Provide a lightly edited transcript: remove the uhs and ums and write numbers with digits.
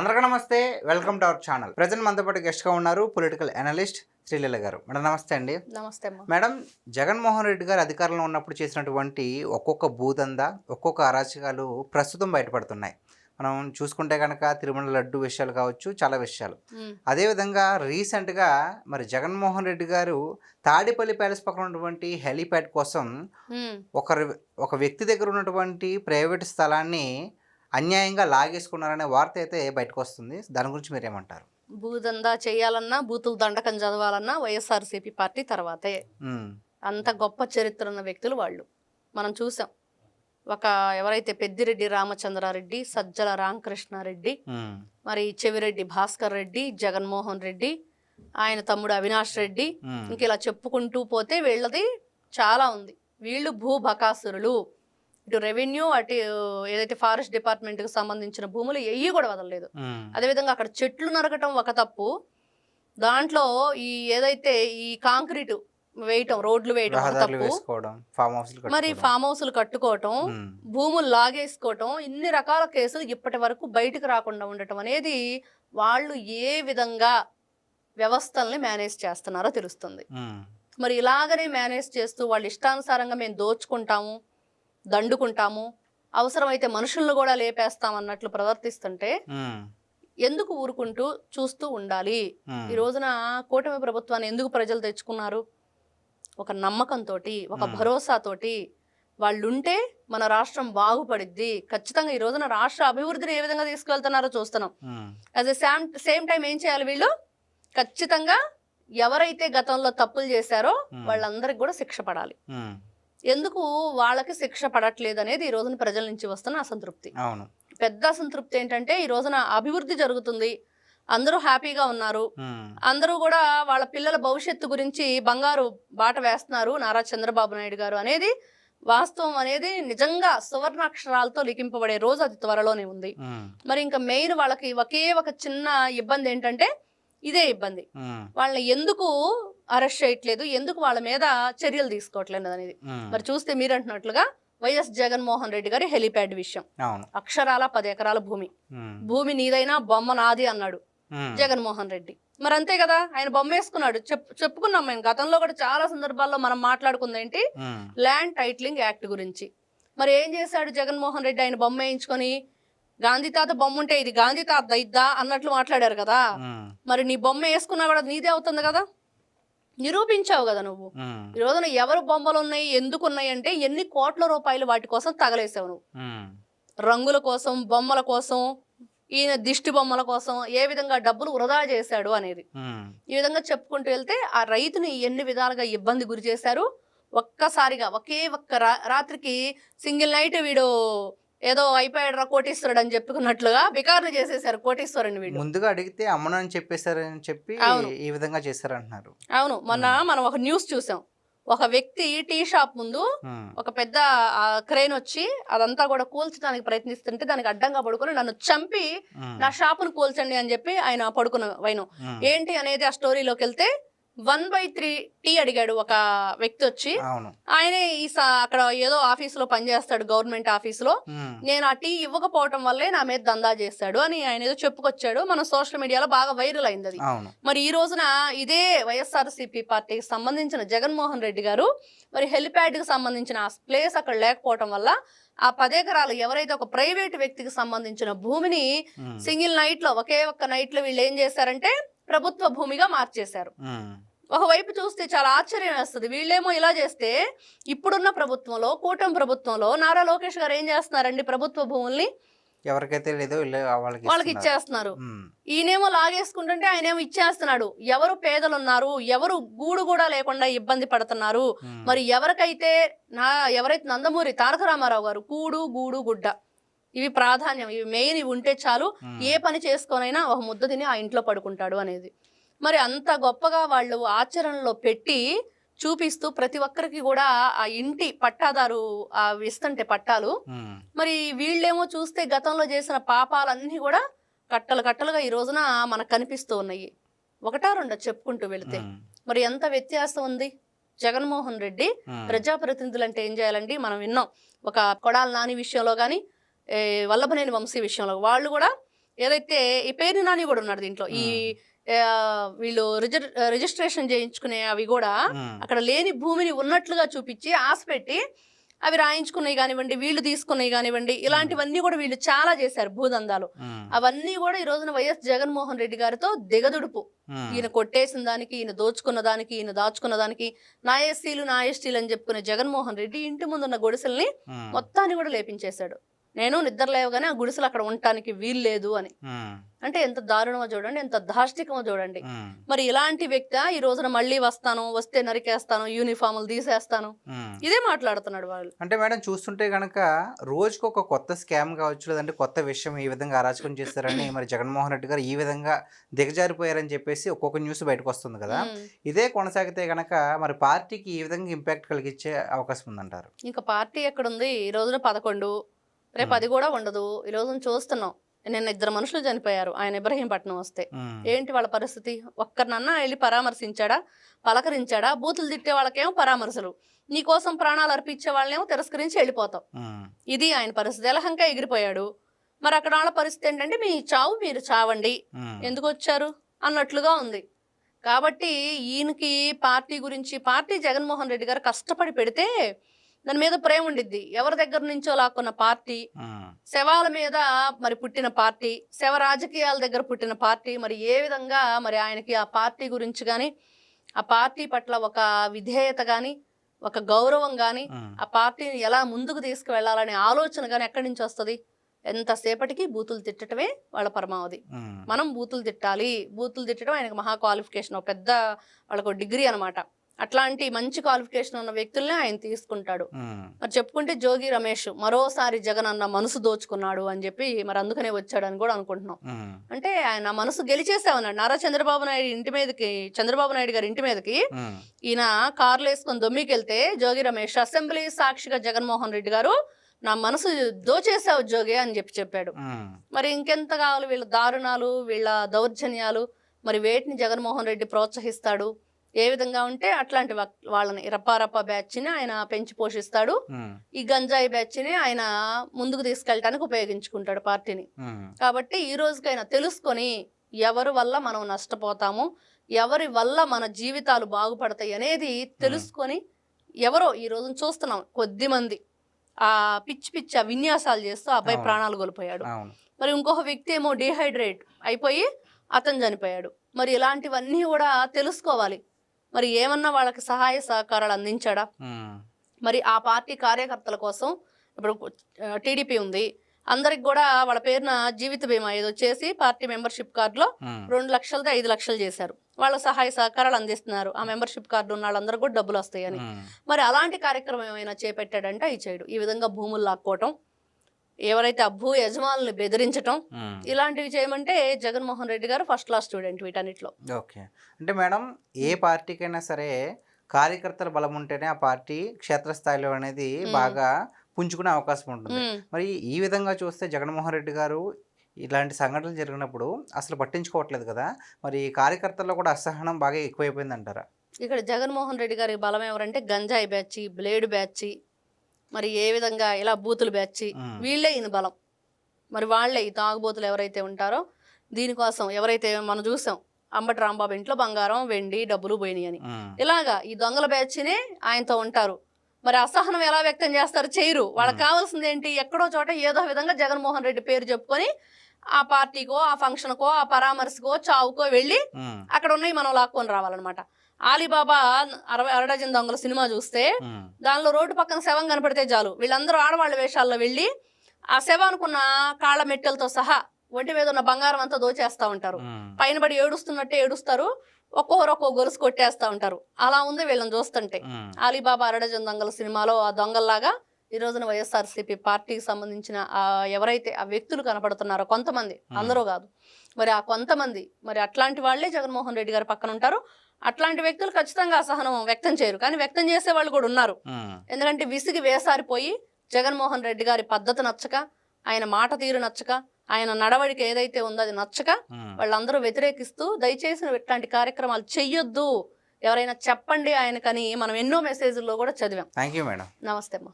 అందరికీ నమస్తే. Welcome to our channel. Present మనతో పాటు గెస్ట్గా ఉన్నారు పొలిటికల్ అనలిస్ట్ శ్రీలీల గారు. మేడం నమస్తే అండి. నమస్తే అమ్మా. మేడం, జగన్మోహన్ రెడ్డి గారు అధికారంలో ఉన్నప్పుడు చేసినటువంటి ఒక్కొక్క భూదందా, ఒక్కొక్క అరాచకాలు ప్రస్తుతం బయటపడుతున్నాయి. మనం చూసుకుంటే కనుక తిరుమల లడ్డు విషయాలు కావచ్చు, చాలా విషయాలు. అదేవిధంగా రీసెంట్గా మరి జగన్మోహన్ రెడ్డి గారు తాడేపల్లి ప్యాలెస్ పక్కన ఉన్నటువంటి హెలీప్యాడ్ కోసం ఒక వ్యక్తి దగ్గర ఉన్నటువంటి ప్రైవేట్ స్థలాన్ని అన్యాయంగా లాగేసుకున్నారనే వార్త అయితే బయటకు వస్తుంది. దాని గురించి మీరేమంటారు? భూదందా చేయాలన్నా, బూతులు దండకం చదవాలన్నా వైఎస్ఆర్సీపీ పార్టీ తర్వాతే. అంత గొప్ప చరిత్ర ఉన్న వ్యక్తులు వాళ్ళు. మనం చూసాం. ఎవరైతే పెద్దిరెడ్డి రామచంద్రారెడ్డి, సజ్జల రామకృష్ణారెడ్డి, మరి చెవిరెడ్డి భాస్కర్ రెడ్డి, జగన్మోహన్ రెడ్డి, ఆయన తమ్ముడు అవినాష్ రెడ్డి, ఇంక ఇలా చెప్పుకుంటూ పోతే వీళ్ళది చాలా ఉంది. వీళ్ళు భూబకాసురులు. ఇటు రెవెన్యూ, అటు ఏదైతే ఫారెస్ట్ డిపార్ట్మెంట్కి సంబంధించిన భూములు ఎయ్యి కూడా వదలలేదు. అదేవిధంగా అక్కడ చెట్లు నరకటం ఒక తప్పు, దాంట్లో ఏదైతే ఈ కాంక్రీట్ వేయటం, రోడ్లు వేయటం ఒక తప్పు, మరి ఫామ్ హౌస్లు కట్టుకోవటం, భూములు లాగేసుకోవటం, ఇన్ని రకాల కేసులు ఇప్పటి వరకు బయటకు రాకుండా ఉండటం అనేది వాళ్ళు ఏ విధంగా వ్యవస్థల్ని మేనేజ్ చేస్తున్నారో తెలుస్తుంది. మరి ఇలాగనే మేనేజ్ చేస్తూ వాళ్ళు ఇష్టానుసారంగా మేము దోచుకుంటాము, దండుకుంటాము, అవసరమైతే మనుషులను కూడా లేపేస్తాం అన్నట్లు ప్రవర్తిస్తుంటే ఎందుకు ఊరుకుంటూ చూస్తూ ఉండాలి? ఈ రోజున కూటమి ప్రభుత్వాన్ని ఎందుకు ప్రజలు తెచ్చుకున్నారు? ఒక నమ్మకంతో, ఒక భరోసాతోటి వాళ్ళుంటే మన రాష్ట్రం బాగుపడిద్ది. ఖచ్చితంగా ఈ రోజున రాష్ట్ర అభివృద్ధిని ఏ విధంగా తీసుకువెళ్తున్నారో చూస్తున్నాం. అట్ ద సేమ్ టైం ఏం చేయాలి వీళ్ళు? ఖచ్చితంగా ఎవరైతే గతంలో తప్పులు చేశారో వాళ్ళందరికి కూడా శిక్ష పడాలి. ఎందుకు వాళ్ళకి శిక్ష పడట్లేదు అనేది ఈ రోజున ప్రజల నుంచి వస్తున్న అసంతృప్తి. పెద్ద అసంతృప్తి ఏంటంటే ఈ రోజున అభివృద్ధి జరుగుతుంది, అందరూ హ్యాపీగా ఉన్నారు, అందరూ కూడా వాళ్ళ పిల్లల భవిష్యత్తు గురించి బంగారు బాట వేస్తున్నారు నారా చంద్రబాబు నాయుడు గారు అనేది వాస్తవం, అనేది నిజంగా సువర్ణాక్షరాలతో లిఖింపబడే రోజు అది త్వరలోనే ఉంది. మరి ఇంకా మెయిన్ వాళ్ళకి ఒకే ఒక చిన్న ఇబ్బంది ఏంటంటే ఇదే ఇబ్బంది. వాళ్ళని ఎందుకు అరెస్ట్ చేయట్లేదు, ఎందుకు వాళ్ళ మీద చర్యలు తీసుకోవట్లేదు అనేది. మరి చూస్తే మీరు అంటున్నట్లుగా వైఎస్ జగన్మోహన్ రెడ్డి గారి హెలీప్యాడ్ విషయం, అక్షరాల 10 ఎకరాల భూమి నీదైనా బొమ్మ నాది అన్నాడు జగన్మోహన్ రెడ్డి. మరి అంతే కదా, ఆయన బొమ్మ వేసుకున్నాడు. చెప్పుకున్నాం మేము గతంలో కూడా చాలా సందర్భాల్లో మనం మాట్లాడుకుంది ఏంటి, ల్యాండ్ టైటిలింగ్ యాక్ట్ గురించి. మరి ఏం చేశాడు జగన్మోహన్ రెడ్డి? ఆయన బొమ్మ వేయించుకొని గాంధీ తాత బొమ్మ ఉంటే ఇది గాంధీ తాత ఇద్దా అన్నట్లు మాట్లాడారు కదా. మరి నీ బొమ్మ వేసుకున్నా కూడా నీదే అవుతుంది కదా, నిరూపించావు కదా నువ్వు. ఈ రోజున ఎవరు బొమ్మలు ఉన్నాయి, ఎందుకు ఉన్నాయి అంటే ఎన్ని కోట్ల రూపాయలు వాటి కోసం తగలేసావు నువ్వు. రంగుల కోసం, బొమ్మల కోసం, ఈయన దిష్టి బొమ్మల కోసం ఏ విధంగా డబ్బులు వృధా చేశాడు అనేది. ఈ విధంగా చెప్పుకుంటూ వెళ్తే ఆ రైతుని ఎన్ని విధాలుగా ఇబ్బంది గురి చేశారు. ఒక్కసారిగా ఒకే ఒక్క రాత్రికి సింగిల్ నైట్ వీడు ఏదో అయిపోయాడు రా కోటీశ్వరుడు అని చెప్పుకున్నట్లుగా బికార్లు చేసేసారు కోటీశ్వరుని. వీడు ముందుగా అడిగితే అమ్మను అని చెప్పేశారని చెప్పి ఈ విధంగా చేశారంటున్నారు. అవును, మనం ఒక న్యూస్ చూసాం. ఒక వ్యక్తి టీ షాప్ ముందు ఒక పెద్ద క్రేన్ వచ్చి అదంతా కూడా కూల్చడానికి ప్రయత్నిస్తుంటే దానికి అడ్డంగా పడుకుని నన్ను చంపి నా షాపును కూల్చండి అని చెప్పి ఆయన పడుకున్న వైనం ఏంటి అనేది ఆ స్టోరీలోకి వెళ్తే 1/3 టీ అడిగాడు ఒక వ్యక్తి వచ్చి. ఆయనే అక్కడ ఏదో ఆఫీసులో పనిచేస్తాడు, గవర్నమెంట్ ఆఫీసులో. నేను ఆ టీ ఇవ్వకపోవటం వల్లే నా మీద దందా చేస్తాడు అని ఆయన ఏదో చెప్పుకొచ్చాడు. మన సోషల్ మీడియాలో బాగా వైరల్ అయింది అది. మరి ఈ రోజున ఇదే వైఎస్ఆర్సీపీ పార్టీకి సంబంధించిన జగన్మోహన్ రెడ్డి గారు మరి హెలిప్యాడ్ కి సంబంధించిన ఆ ప్లేస్ అక్కడ లేకపోవటం వల్ల ఆ 10 ఎకరాలు ఎవరైతే ఒక ప్రైవేట్ వ్యక్తికి సంబంధించిన భూమిని సింగిల్ నైట్ లో, ఒకే ఒక్క నైట్ లో వీళ్ళు ఏం చేశారంటే ప్రభుత్వ భూమిగా మార్చేశారు. ఒకవైపు చూస్తే చాలా ఆశ్చర్యం వేస్తుంది. వీళ్ళేమో ఇలా చేస్తే ఇప్పుడున్న ప్రభుత్వంలో, కూటమి ప్రభుత్వంలో నారా లోకేష్ గారు ఏం చేస్తున్నారండి, ప్రభుత్వ భూముల్ని ఎవరికైతే లేదో వాళ్ళకి ఇచ్చేస్తున్నారు. ఈయనేమో లాగేసుకుంటుంటే ఆయనేమో ఇచ్చేస్తున్నాడు. ఎవరు పేదలు ఉన్నారు, ఎవరు గూడు కూడా లేకుండా ఇబ్బంది పడుతున్నారు. మరి ఎవరైతే నందమూరి తారక రామారావు గారు కూడు, గూడు, గుడ్డ ఇవి ప్రాధాన్యం, ఇవి మెయిన్, ఇవి ఉంటే చాలు, ఏ పని చేసుకోనైనా ఒక ముద్ద తిని ఆ ఇంట్లో పడుకుంటాడు అనేది. మరి అంత గొప్పగా వాళ్ళు ఆచరణలో పెట్టి చూపిస్తూ ప్రతి ఒక్కరికి కూడా ఆ ఇంటి పట్టాదారు ఇస్తుంటే పట్టాలు, మరి వీళ్ళేమో చూస్తే గతంలో చేసిన పాపాలన్నీ కూడా కట్టలు కట్టలుగా ఈ రోజున మనకు కనిపిస్తూ ఉన్నాయి. ఒకటా రెండో చెప్పుకుంటూ వెళితే మరి ఎంత వ్యత్యాసం ఉంది. జగన్మోహన్ రెడ్డి ప్రజాప్రతినిధులు అంటే ఏం చేయాలండి, మనం విన్నాం. ఒక కొడాల నాని విషయంలో కానీ, వల్లభనేని వంశీ విషయంలో వాళ్ళు కూడా ఏదైతే ఈ పేరు నాని కూడా ఉన్నాడు దీంట్లో. ఈ వీళ్ళు రిజిస్ట్రేషన్ చేయించుకునే అవి కూడా అక్కడ లేని భూమిని ఉన్నట్లుగా చూపించి ఆశ పెట్టి అవి రాయించుకున్నాయి కానివ్వండి, వీళ్ళు తీసుకున్నాయి కానివ్వండి, ఇలాంటివన్నీ కూడా వీళ్ళు చాలా చేశారు భూదందాలు. అవన్నీ కూడా ఈ రోజున వైఎస్ జగన్మోహన్ రెడ్డి గారితో దిగదుడుపు. ఈయన కొట్టేసిన దానికి, ఈయన దోచుకున్న దానికి, ఈయన దాచుకున్న దానికి, నా ఎస్టీలు అని చెప్పుకునే జగన్మోహన్ రెడ్డి ఇంటి ముందున్న గుడిసెల్ని మొత్తాన్ని కూడా లేపించేశాడు. నేను నిద్ర లేవగానే ఆ గుడిసెలు అక్కడ ఉండటానికి వీలు లేదు అని. అంటే ఎంత దారుణమో చూడండి, ఎంత దాష్టికమో చూడండి. మరి ఇలాంటి వ్యక్తి ఈ రోజున మళ్ళీ వస్తే నరికేస్తాను, యూనిఫాములు తీసేస్తాను, ఇదే మాట్లాడుతున్నాడు వాళ్ళు. అంటే మేడం చూస్తుంటే కనుక రోజుకు ఒక కొత్త స్కామ్ కావచ్చు, లేదంటే కొత్త విషయం ఈ విధంగా అరాచకం చేస్తారని మరి జగన్మోహన్ రెడ్డి గారు ఈ విధంగా దిగజారిపోయారని చెప్పేసి ఒక్కొక్క న్యూస్ బయటకు వస్తుంది కదా. ఇదే కొనసాగితే కనుక మరి పార్టీకి ఈ విధంగా ఇంపాక్ట్ కలిగించే అవకాశం ఉందంటారు? ఇంకా పార్టీ ఎక్కడుంది? ఈ రోజున 11, రేపు అది కూడా ఉండదు. ఈ రోజున చూస్తున్నాం, నిన్న 2 మనుషులు చనిపోయారు ఆయన ఇబ్రహీంపట్నం వస్తే. ఏంటి వాళ్ళ పరిస్థితి? ఒక్కరినన్నా వెళ్ళి పరామర్శించాడా, పలకరించాడా? బూతులు తిట్టే వాళ్ళకేమో పరామర్శలు, నీకోసం ప్రాణాలు అర్పించే వాళ్ళేమో తిరస్కరించి వెళ్ళిపోతాం. ఇది ఆయన పరిస్థితి. ఎలహంక ఎగిరిపోయాడు. మరి అక్కడ వాళ్ళ పరిస్థితి ఏంటంటే, మీ చావు మీరు చావండి, ఎందుకు వచ్చారు అన్నట్లుగా ఉంది. కాబట్టి ఈయనకి పార్టీ గురించి, పార్టీ జగన్మోహన్ రెడ్డి గారు కష్టపడి పెడితే దాని మీద ప్రేమ ఉండిద్ది. ఎవరి దగ్గర నుంచో లాక్కున్న పార్టీ, శవాల మీద మరి పుట్టిన పార్టీ, శవ రాజకీయాల దగ్గర పుట్టిన పార్టీ, మరి ఏ విధంగా మరి ఆయనకి ఆ పార్టీ గురించి కానీ, ఆ పార్టీ పట్ల ఒక విధేయత కానీ, ఒక గౌరవం కానీ, ఆ పార్టీని ఎలా ముందుకు తీసుకువెళ్లాలనే ఆలోచన కానీ ఎక్కడి నుంచి వస్తుంది? ఎంతసేపటికి బూతులు తిట్టడమే వాళ్ళ పరమావధి. మనం బూతులు తిట్టాలి, బూతులు తిట్టడం ఆయనకు మహా క్వాలిఫికేషన్, పెద్ద వాళ్ళకు డిగ్రీ అనమాట. అట్లాంటి మంచి క్వాలిఫికేషన్ ఉన్న వ్యక్తుల్నే ఆయన తీసుకుంటాడు. మరి చెప్పుకుంటే జోగి రమేష్ మరోసారి జగన్ అన్న మనసు దోచుకున్నాడు అని చెప్పి మరి అందుకనే వచ్చాడని కూడా అనుకుంటున్నాం. అంటే ఆయన మనసు గెలిచేసామన్నాడు. నారా చంద్రబాబు నాయుడు గారి ఇంటి మీదకి ఈయన కార్లు వేసుకొని దొమ్మికెళ్తే జోగి రమేష్ అసెంబ్లీ సాక్షిగా జగన్మోహన్ రెడ్డి గారు నా మనసు దోచేసావు జోగి అని చెప్పాడు. మరి ఇంకెంత కావాలి వీళ్ళ దారుణాలు, వీళ్ళ దౌర్జన్యాలు? మరి వేటిని జగన్మోహన్ రెడ్డి ప్రోత్సహిస్తాడు? ఏ విధంగా ఉంటే అట్లాంటి వాళ్ళని రప్పారప్ప బ్యాచ్ని ఆయన పెంచి పోషిస్తాడు. ఈ గంజాయి బ్యాచ్ని ఆయన ముందుకు తీసుకెళ్ళటానికి ఉపయోగించుకుంటాడు పార్టీని. కాబట్టి ఈ రోజుకైనా తెలుసుకొని ఎవరి వల్ల మనం నష్టపోతాము, ఎవరి వల్ల మన జీవితాలు బాగుపడతాయి అనేది తెలుసుకొని, ఎవరో ఈ రోజున చూస్తున్నాం కొద్ది మంది ఆ పిచ్చి విన్యాసాలు చేస్తూ అబ్బాయి ప్రాణాలు కోల్పోయాడు. మరి ఇంకొక వ్యక్తి ఏమో డిహైడ్రేట్ అయిపోయి అతను చనిపోయాడు. మరి ఇలాంటివన్నీ కూడా తెలుసుకోవాలి. మరి ఏమన్నా వాళ్ళకి సహాయ సహకారాలు అందించాడా? మరి ఆ పార్టీ కార్యకర్తల కోసం ఇప్పుడు టీడీపీ ఉంది, అందరికి కూడా వాళ్ళ పేరున జీవిత బీమా ఏదో చేసి పార్టీ మెంబర్షిప్ కార్డులో 2 లక్షలతో 5 లక్షలు చేశారు. వాళ్ళ సహాయ సహకారాలు అందిస్తున్నారు. ఆ మెంబర్షిప్ కార్డు ఉన్న వాళ్ళందరూ కూడా డబ్బులు వస్తాయని. మరి అలాంటి కార్యక్రమం ఏమైనా చేపట్టాడంటే అవి చేయడు. ఈ విధంగా భూములు లాక్కోవటం, ఎవరైతే ఆ భూ యజమానుల్ని బెదిరించటం, ఇలాంటివి చేయమంటే జగన్మోహన్ రెడ్డి గారు ఫస్ట్ క్లాస్ స్టూడెంట్ వీటన్నిటిలో. ఓకే. అంటే మేడం ఏ పార్టీకైనా సరే కార్యకర్తల బలం ఉంటేనే ఆ పార్టీ క్షేత్రస్థాయిలో అనేది బాగా పుంజుకునే అవకాశం ఉంటుంది. మరి ఈ విధంగా చూస్తే జగన్మోహన్ రెడ్డి గారు ఇలాంటి సంఘటనలు జరిగినప్పుడు అసలు పట్టించుకోవట్లేదు కదా. మరి కార్యకర్తల్లో కూడా అసహనం బాగా ఎక్కువైపోయింది అంటారా? ఇక్కడ జగన్మోహన్ రెడ్డి గారి బలం ఎవరంటే గంజాయి బ్యాచ్, బ్లేడ్ బ్యాచ్, మరి ఏ విధంగా ఇలా బూతులు బ్యాచ్, వీళ్ళే ఈయన బలం. మరి వాళ్ళే ఈ తాగుబోతులు ఎవరైతే ఉంటారో దీనికోసం ఎవరైతే మనం చూసాం అంబటి రాంబాబు ఇంట్లో బంగారం, వెండి, డబ్బులు పోయినాయి అని, ఇలాగా ఈ దొంగల బ్యాచ్నే ఆయనతో ఉంటారు. మరి అసహనం ఎలా వ్యక్తం చేస్తారు? చేయరు. వాళ్ళకి కావాల్సింది ఏంటి? ఎక్కడో చోట ఏదో విధంగా జగన్మోహన్ రెడ్డి పేరు చెప్పుకొని ఆ పార్టీకో, ఆ ఫంక్షన్కో, ఆ పరామర్శకో, చావుకో వెళ్ళి అక్కడ ఉన్నాయి మనం లాక్కొని రావాలన్నమాట. ఆలీబాబా 60 డజన్ దొంగల సినిమా చూస్తే దానిలో రోడ్డు పక్కన శవం కనపడితే చాలు వీళ్ళందరూ ఆడవాళ్ళ వేషాల్లో వెళ్ళి ఆ శవానుకున్న కాళ్ళ మెట్టెలతో సహా ఒంటి మీద ఉన్న బంగారం అంతా దోచేస్తా ఉంటారు. పైన పడి ఏడుస్తున్నట్టే ఏడుస్తారు, ఒక్కొక్క గొలుసు కొట్టేస్తా ఉంటారు. అలా ఉంది వీళ్ళని చూస్తుంటే. ఆలీబాబా 60 డజన్ దొంగల సినిమాలో ఆ దొంగల్లాగా ఈ రోజున వైఎస్ఆర్సీపీ పార్టీకి సంబంధించిన ఎవరైతే ఆ వ్యక్తులు కనపడుతున్నారో కొంతమంది, అందరూ కాదు, మరి ఆ కొంతమంది, మరి అట్లాంటి వాళ్లే జగన్మోహన్ రెడ్డి గారి పక్కన ఉంటారు. అట్లాంటి వ్యక్తులు ఖచ్చితంగా అసహనం వ్యక్తం చేయరు, కానీ వ్యక్తం చేసే వాళ్ళు కూడా ఉన్నారు. ఎందుకంటే విసిగి వేసారిపోయి జగన్మోహన్ రెడ్డి గారి పద్ధతి నచ్చక, ఆయన మాట తీరు నచ్చక, ఆయన నడవడిక ఏదైతే ఉందో అది నచ్చక వాళ్ళందరూ వ్యతిరేకిస్తూ దయచేసి ఇట్లాంటి కార్యక్రమాలు చెయ్యొద్దు, ఎవరైనా చెప్పండి ఆయనకని మనం ఎన్నో మెసేజ్ల్లో కూడా చదివాం. Thank you madam. నమస్తే అమ్మా.